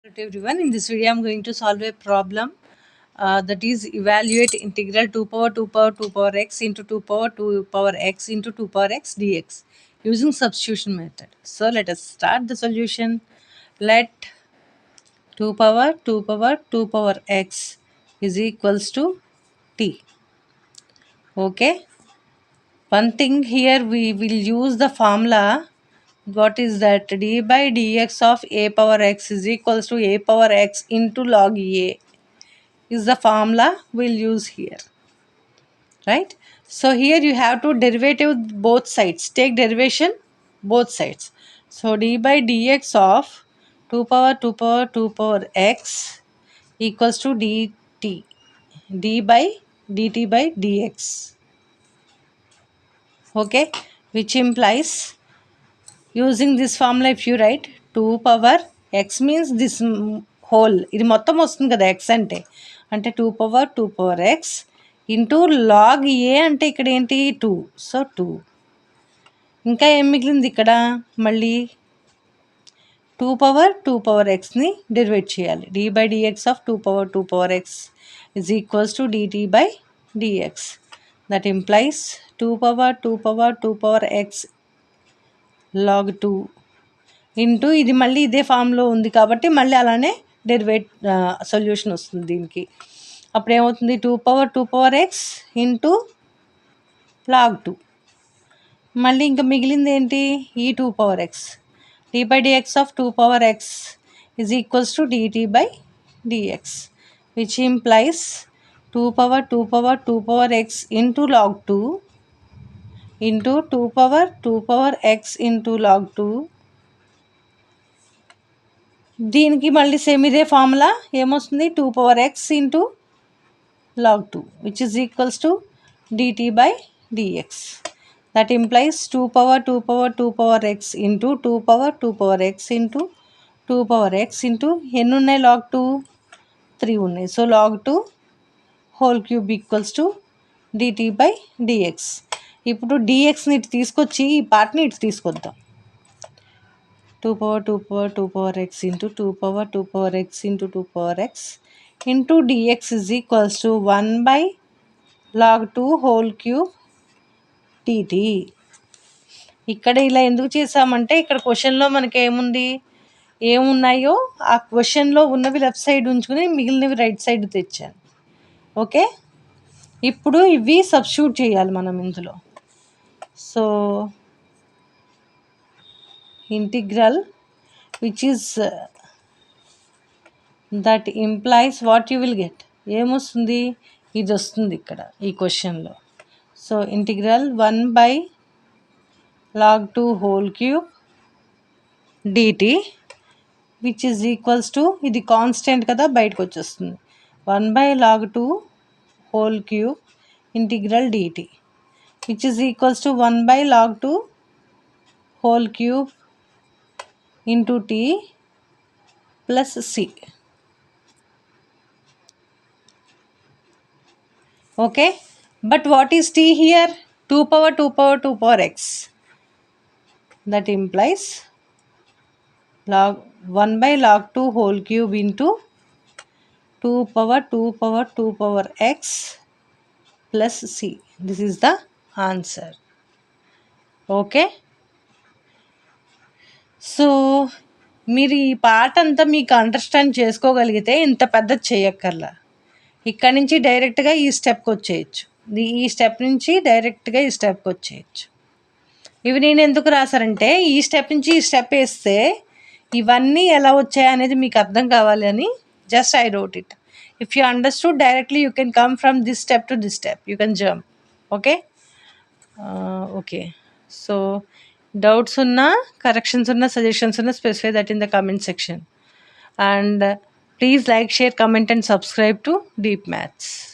Hello everyone, in this video I am going to solve a problem that is evaluate integral 2 power 2 power 2 power x into 2 power 2 power x into 2 power x dx using substitution method. So let us start the solution. Let 2 power 2 power 2 power x is equals to t. Okay, one thing here we will use the formula. What is that? D by dx of a power x is equals to a power x into log a is the formula we'll use here, right? So here you have to derivative both sides, take derivation both sides. So d by dx of 2 power 2 power 2 power x equals to dt, d by dt by dx. Okay, which implies using this formula if you write 2 power x means this whole ఇది మొత్తం వస్తుంది కదా x అంటే 2 power 2 power x into log a అంటే ఇక్కడ ఏంటి 2, so 2. ఇంకా ఏం మిగిలింది ఇక్కడ? మళ్ళీ 2 power 2 power xని డెరివేట్ చేయాలి. d by dx of 2 power 2 power x is equals to dt by dx. That implies 2 power 2 power 2 power x log 2 into ఇది మళ్ళీ ఇదే ఫామ్లో ఉంది కాబట్టి మళ్ళీ అలానే డెరివేట్ సొల్యూషన్ వస్తుంది దీనికి. అప్పుడు ఏమవుతుంది? 2 power 2 power x into log 2. మళ్ళీ ఇంకా మిగిలింది ఏంటి? ఈ 2 power x. d by dx of 2 power x is equals to dt by dx, which implies 2 power 2 power 2 power x into log 2 into 2 power 2 power x into log 2. దీనికి మళ్ళీ same ఇదే formula ఏమొస్తుంది? 2 power x into log 2 which is equals to dt by dx. That implies 2 power 2 power 2 power x into 2 power 2 power x into 2 power x into ఎన్ని ఉన్నాయి? log 2 3 ఉన్నాయి. So log 2 whole cube equals to dt by dx. ఇప్పుడు dxని ఇటు తీసుకొచ్చి ఈ పార్ట్ని ఇటు తీసుకొద్దాం. 2 power 2 power 2 power x into 2 power 2 power x into 2 power x into dx is equals to 1 by log 2 whole cube dt. ఇక్కడ ఇలా ఎందుకు చేసామంటే ఇక్కడ క్వశ్చన్లో మనకి ఏమున్నాయో ఆ క్వశ్చన్లో ఉన్నవి లెఫ్ట్ సైడ్ ఉంచుకుని మిగిలినవి రైట్ సైడ్ తెచ్చాను. ఓకే, ఇప్పుడు ఇవి సబ్స్టిట్యూట్ చేయాలి మనం ఇందులో. So integral which is that implies what you will get. ఏమొస్తుంది? ఇది వస్తుంది ఇక్కడ ఈ క్వశ్చన్లో. So integral 1 by log 2 whole cube dt which is equals to, ఇది కాన్స్టెంట్ కదా బయటకు వచ్చేస్తుంది, 1 by log 2 whole cube integral dt which is equals to 1 by log 2 whole cube into t plus c. Okay, but what is t here? 2 power 2 power 2 power x. That implies log 1 by log 2 whole cube into 2 power 2 power 2 power x plus c. This is the answer. Okay, so మీరు ఈ part అంతా మీకు understand చేసుకోగలిగితే ఇంత పెద్దది చేయక్కర్లా, ఇక్కడి నుంచి డైరెక్ట్గా ఈ స్టెప్కి వచ్చేయచ్చు, ఈ స్టెప్ నుంచి డైరెక్ట్గా ఈ స్టెప్కి వచ్చేయచ్చు. ఇవి నేను ఎందుకు రాశారంటే ఈ స్టెప్ నుంచి ఈ స్టెప్ వేస్తే ఇవన్నీ ఎలా వచ్చాయి అనేది మీకు అర్థం కావాలి అని just I wrote it. If you understood directly you can come from this step to this step, you can jump. Okay, okay. So doubts ఉన్నా, కరెక్షన్స్ ఉన్నా, సజెషన్స్ ఉన్నా specify that in the comment section. And please like, share, comment and subscribe to Deep Maths.